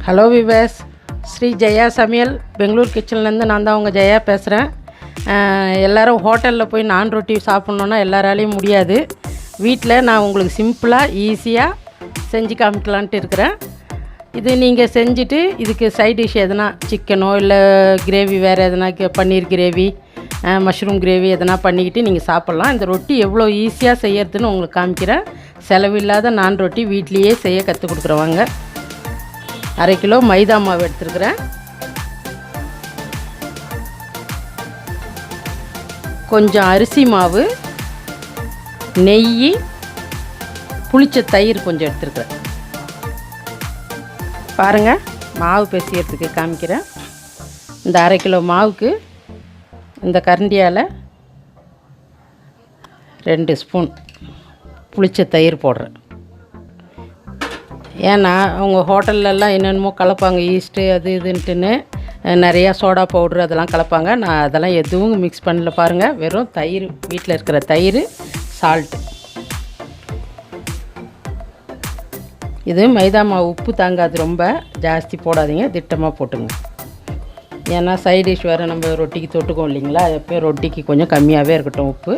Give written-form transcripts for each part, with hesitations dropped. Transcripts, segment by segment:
Hello wives, Sri Jaya சமையல் பெங்களூர் கிச்சன்லேருந்து நான் தான் உங்கள் ஜெயா பேசுகிறேன். எல்லோரும் ஹோட்டலில் போய் நான் ரொட்டி சாப்பிட்ணுன்னா எல்லாராலையும் முடியாது. வீட்டில் நான் உங்களுக்கு சிம்பிளாக ஈஸியாக செஞ்சு காமிக்கலான்ட்டு இருக்கிறேன். இது நீங்கள் செஞ்சுட்டு இதுக்கு சைட் டிஷ் எதனா சிக்கனோ இல்லை கிரேவி வேறு எதனா பன்னீர் கிரேவி, மஷ்ரூம் கிரேவி எதனா பண்ணிக்கிட்டு நீங்கள் சாப்பிட்லாம். இந்த ரொட்டி எவ்வளோ ஈஸியாக செய்யறதுன்னு உங்களுக்கு காமிக்கிறேன். செலவில்லாத நான் ரொட்டி வீட்லேயே செய்ய கற்றுக் கொடுக்குறவாங்க. 1/2 கிலோ மைதா மாவு எடுத்துருக்குறேன். கொஞ்சம் அரிசி மாவு, நெய், புளிச்ச தயிர் கொஞ்சம் எடுத்துருக்குறேன். பாருங்கள், மாவு பிசையறதுக்கு காமிக்கிறேன். இந்த 1/2 கிலோ மாவுக்கு இந்த கரண்டியால் 2 ஸ்பூன் புளிச்ச தயிர் போடுறேன். ஏன்னா அவங்க ஹோட்டல்லலாம் என்னென்னமோ கலப்பாங்க, ஈஸ்ட்டு அது இதுன்ட்டுன்னு நிறையா சோடா பவுட்ரு அதெல்லாம் கலப்பாங்க. நான் அதெல்லாம் எதுவும் மிக்ஸ் பண்ணல. பாருங்கள், வெறும் தயிர், வீட்டில் இருக்கிற தயிர், சால்ட்டு. இது மைதா மாவு உப்பு தாங்காது, ரொம்ப ஜாஸ்தி போடாதீங்க, திட்டமாக போட்டுங்க. ஏன்னா சைட் டிஷ் வேறு நம்ம ரொட்டிக்கு தொட்டுக்கோம் இல்லைங்களா, எப்போயும் ரொட்டிக்கு கொஞ்சம் கம்மியாகவே இருக்கட்டும் உப்பு.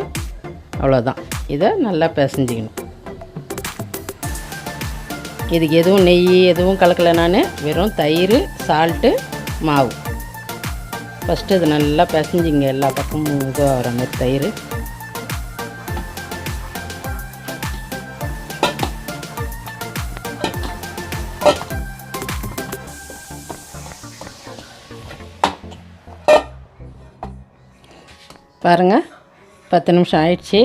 அவ்வளோதான். இதை நல்லா பிசைஞ்சிக்கணும். இதுக்கு எதுவும் நெய் எதுவும் கலக்கலை, நான் வெறும் தயிர், சால்ட்டு, மாவு. ஃபஸ்ட்டு இது நல்லா பிசைஞ்சிங்க, எல்லா பக்கமும் இதுவாக வர மாதிரி தயிர். பாருங்கள், 10 நிமிஷம் ஆயிடுச்சு.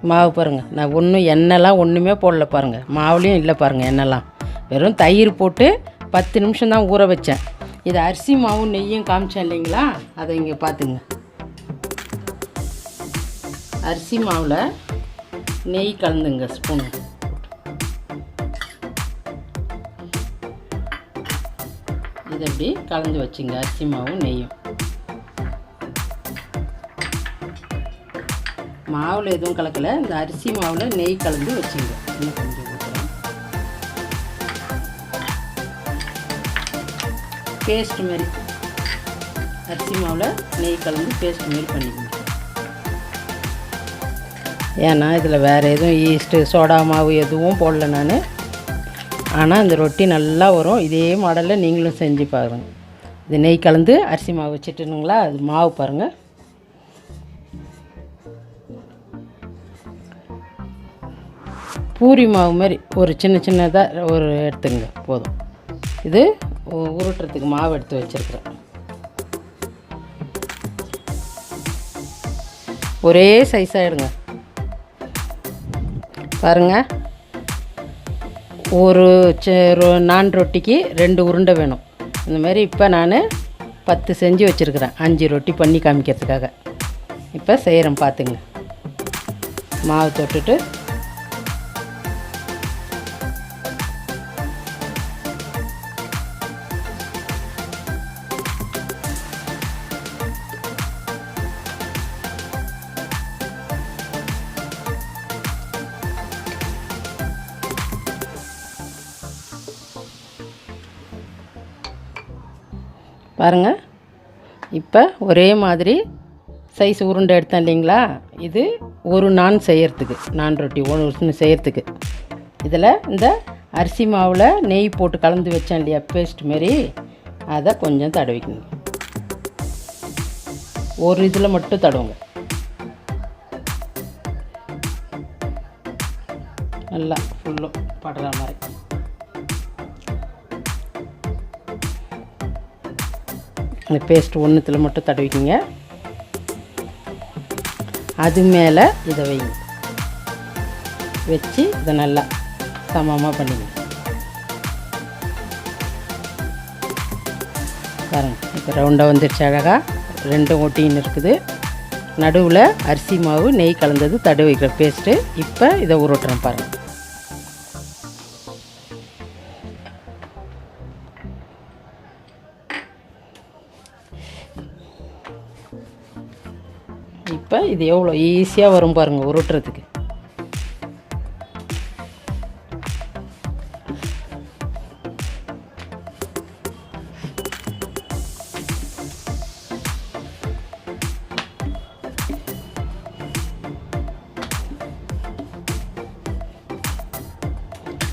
மாவு பாருங்கள், நான் எண்ணெய்லாம் ஒன்றுமே போடல. பாருங்கள், மாவுலேயும் இல்லை. பாருங்கள், எண்ணெய்லாம் வெறும் தயிர் போட்டு 10 நிமிஷம் தான் ஊற வச்சேன். இது அரிசி மாவும் நெய்யும் காமிச்சேன் இல்லைங்களா, அதை இங்கே பார்த்துங்க. அரிசி மாவில் நெய் கலந்துங்க ஸ்பூனு. இது அப்படி கலந்து வச்சுங்க, அரிசி மாவும் நெய்யும். மாவில் எதுவும் கலக்கலை, இந்த அரிசி மாவில் நெய் கலந்து வச்சுங்க. இன்னும் கொஞ்சம் ஊற்றுறேன். பேஸ்ட் மாதிரி, அரிசி மாவில் நெய் கலந்து பேஸ்ட் மாதிரி பண்ணிக்கணும். ஏன்னா இதில் வேறு எதுவும் ஈஸ்ட்டு சோடா மாவு எதுவும் போடல நான். ஆனால் இந்த ரொட்டி நல்லா வரும். இதே மாடலில் நீங்களும் செஞ்சு பாருங்கள். இது நெய் கலந்து அரிசி மாவு வச்சுட்டுனுங்களா, அது மாவு பாருங்கள். பூரி மாவு மாதிரி ஒரு சின்னதாக ஒரு எடுத்துங்க போதும். இது உருட்டுறதுக்கு மாவு எடுத்து வச்சுருக்குறேன். ஒரே சைஸாக எடுங்க. பாருங்கள், ஒரு நான் ரொட்டிக்கு 2 உருண்டை வேணும். இந்த மாதிரி இப்போ நான் 10 செஞ்சு வச்சுருக்கிறேன், 5 ரொட்டி பண்ணி காமிக்கிறதுக்காக. இப்போ செய்கிறேன் பார்த்துங்க. மாவு தொட்டுட்டு பாருங்கள், இப்போ ஒரே மாதிரி சைஸ் உருண்டை எடுத்தேன் இல்லைங்களா. இது ஒரு நான் செய்கிறதுக்கு, நான் ரொட்டி ஒன்று செய்கிறதுக்கு. இதில் இந்த அரிசி மாவில் நெய் போட்டு கலந்து வச்சேன் இல்லையா, பேஸ்ட் மாரி, அதை கொஞ்சம் தடவிக்குங்க. ஒரு இதில் மட்டும் தடவுங்க. நல்லா ஃபுல்லும் படுற மாதிரி. இந்த பேஸ்ட் ஒன்றுத்தில் மட்டும் தடவிக்கிங்க. அது மேலே இதை வைங்க, வச்சு இதை நல்லா சமமாக பண்ணிங்க. பாருங்கள், இப்போ ரவுண்டாக வந்துடுச்சு அழகாக. 2 ஒட்டின்னு இருக்குது. நடுவில் அரிசி மாவு நெய் கலந்தது தடவிக்கிற பேஸ்ட்டு. இப்போ இதை உருட்டுறேன் பாருங்கள். இப்போ இது எவ்வளோ ஈஸியாக வரும் பாருங்கள் உருட்டுறதுக்கு.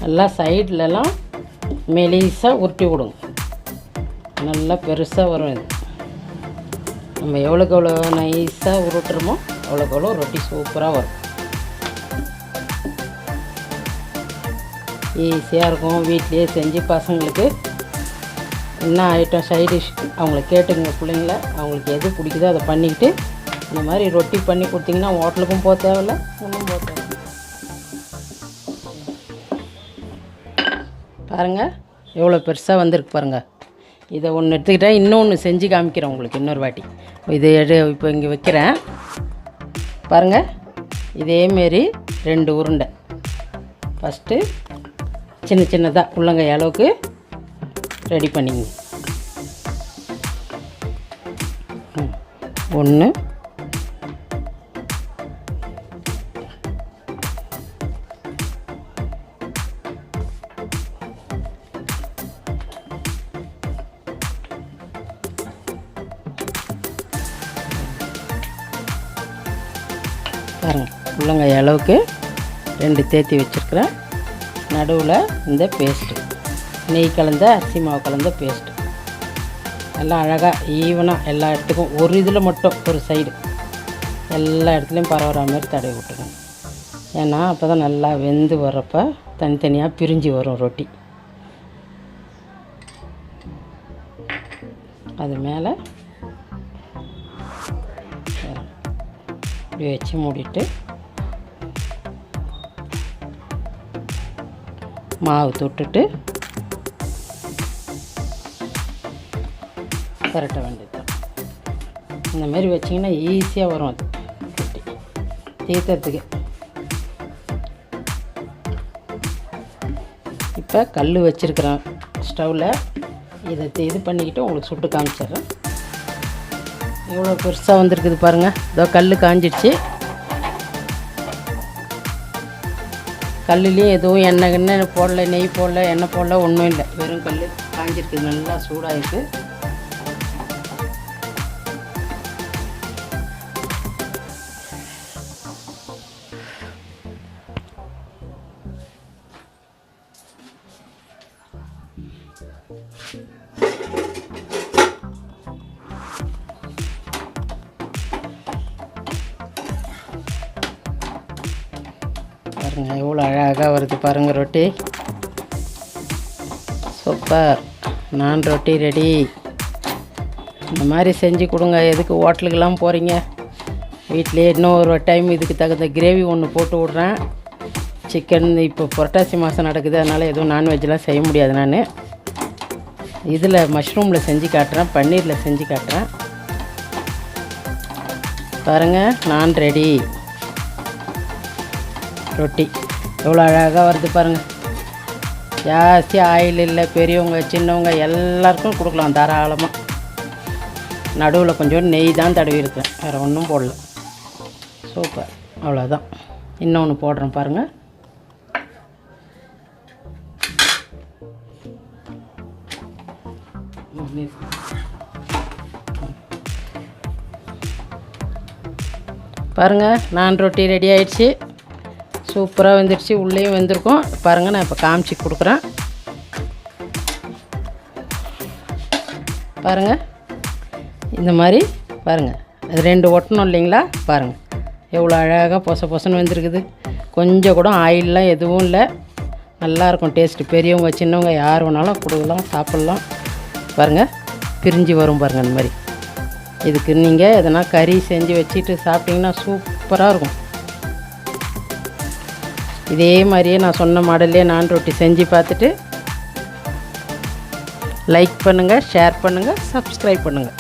நல்லா சைட்லலாம் மெலிசாக உருட்டி விடுங்க. நல்லா பெருசாக வரும் இது. நம்ம எவ்வளோக்கு எவ்வளோ நைஸாக உருட்டுறோமோ அவ்வளோக்கு எவ்வளோ ரொட்டி சூப்பராக வரும். ஈஸியாக இருக்கும். வீட்லேயே செஞ்சு பசங்களுக்கு என்ன ஐட்டம் சைட் டிஷ் அவங்கள கேட்டுங்க. பிள்ளைங்கள அவங்களுக்கு எது பிடிக்குதோ அதை பண்ணிக்கிட்டு இந்த மாதிரி ரொட்டி பண்ணி கொடுத்திங்கன்னா ஹோட்டலுக்கும் போக தேவையில்ல, ஒன்றும் போக தேவையில்ல. பாருங்கள் எவ்வளோ பெருசாக வந்திருக்கு பாருங்கள். இதை ஒன்று எடுத்துக்கிட்டால் இன்னொன்று செஞ்சு காமிக்கிறேன் உங்களுக்கு இன்னொரு வாட்டி. இதை இப்போ இங்கே வைக்கிறேன் பாருங்கள். இதேமாரி 2 உருண்டை ஃபஸ்ட்டு சின்ன சின்னதாக உள்ளங்கை அளவுக்கு ரெடி பண்ணிங்க. 1 பாருங்கள். உள்ளங்கை அளவுக்கு 2 தேத்தி வச்சுருக்கிறேன். நடுவில் இந்த பேஸ்ட்டு, நெய் கலந்த அரிசி மாவு கலந்த பேஸ்ட்டு எல்லாம் அழகாக ஈவனாக எல்லா இடத்துக்கும் ஒரு இதில் மட்டும் ஒரு சைடு எல்லா இடத்துலையும் பரவுற மாதிரி தடவி விட்டுருங்க. ஏன்னா அப்போ தான் நல்லா வெந்து வர்றப்போ தனித்தனியாக பிரிஞ்சு வரும் ரொட்டி. அது மேலே இப்படி வச்சு மூடிட்டு மாவு தொட்டுட்டு பரட்ட வேண்டியது. இந்த மாதிரி வச்சிங்கன்னா ஈஸியாக வரும் அது ரொட்டி தீர்த்தத்துக்கு. இப்போ கல் வச்சுருக்கிறேன் ஸ்டவ்வில். இதை இது பண்ணிக்கிட்டு உங்களுக்கு சுட்டு காமிச்சிட்றேன். எவ்வளோ பெருசாக வந்திருக்குது பாருங்கள். இதோ கல் காஞ்சிடுச்சு. கல்லுலேயும் எதுவும் எண்ணெய் போடல, நெய் போடல, எண்ணெய் போடல, ஒன்றும் இல்லை. வெறும் கல் காஞ்சிருக்குது. நல்லா சூடாகிருக்கு. பாருங்கள் எவ்வளோ அழகாக வருது பாருங்கள் ரொட்டி. சூப்பர். நான் ரொட்டி ரெடி. இந்த மாதிரி செஞ்சு கொடுங்க. எதுக்கு ஹோட்டலுக்கெல்லாம் போகிறீங்க? வீட்டிலே இன்னொரு டைம் இதுக்கு தகுந்த கிரேவி ஒன்று போட்டு விட்றேன். சிக்கன் இப்போ புரட்டாசி மாதம் நடக்குது, அதனால் எதுவும் நான்வெஜ்லாம் செய்ய முடியாது. நான் இதில் மஷ்ரூமில் செஞ்சு காட்டுறேன், பன்னீரில் செஞ்சு காட்டுறேன். பாருங்கள் நான் ரெடி ரொட்டி. எவ்வளோ அழகாக வருது பாருங்கள். ஜாஸ்தி ஆயில் இல்லை. பெரியவங்க சின்னவங்க எல்லாருக்கும் கொடுக்கலாம் தாராளமாக. நடுவில் கொஞ்சம் நெய் தான் தடவி இருக்கிறேன், வேறு ஒன்றும் போடல. சூப்பர். அவ்வளோதான். இன்னொன்று போடுறேன் பாருங்கள். பாருங்கள் நான் ரொட்டி ரெடி ஆயிடுச்சு. சூப்பராக வெந்துடுச்சு. உள்ளேயும் வெந்திருக்கும் பாருங்கள். நான் இப்போ காமிச்சு கொடுக்குறேன் பாருங்கள். இந்த மாதிரி பாருங்கள். அது 2 ஒட்டணும் இல்லைங்களா? பாருங்கள் எவ்வளோ அழகாக பொசன்னு வெந்திருக்குது. கொஞ்சம் கூட ஆயிலெலாம் எதுவும் இல்லை. நல்லாயிருக்கும் டேஸ்ட்டு. பெரியவங்க சின்னவங்க யார் வேணாலும் கொடுக்கலாம், சாப்பிட்லாம். பாருங்கள் பிரிஞ்சு வரும் பாருங்கள். இந்த மாதிரி இதுக்கு நீங்கள் எதனா கறி செஞ்சு வச்சுட்டு சாப்பிட்டிங்கன்னா சூப்பராக இருக்கும். இதே மாதிரியே நான் சொன்ன மாடல்லே நான் ரொட்டி செஞ்சு பார்த்துட்டு லைக் பண்ணுங்கள், ஷேர் பண்ணுங்கள், சப்ஸ்கிரைப் பண்ணுங்கள்.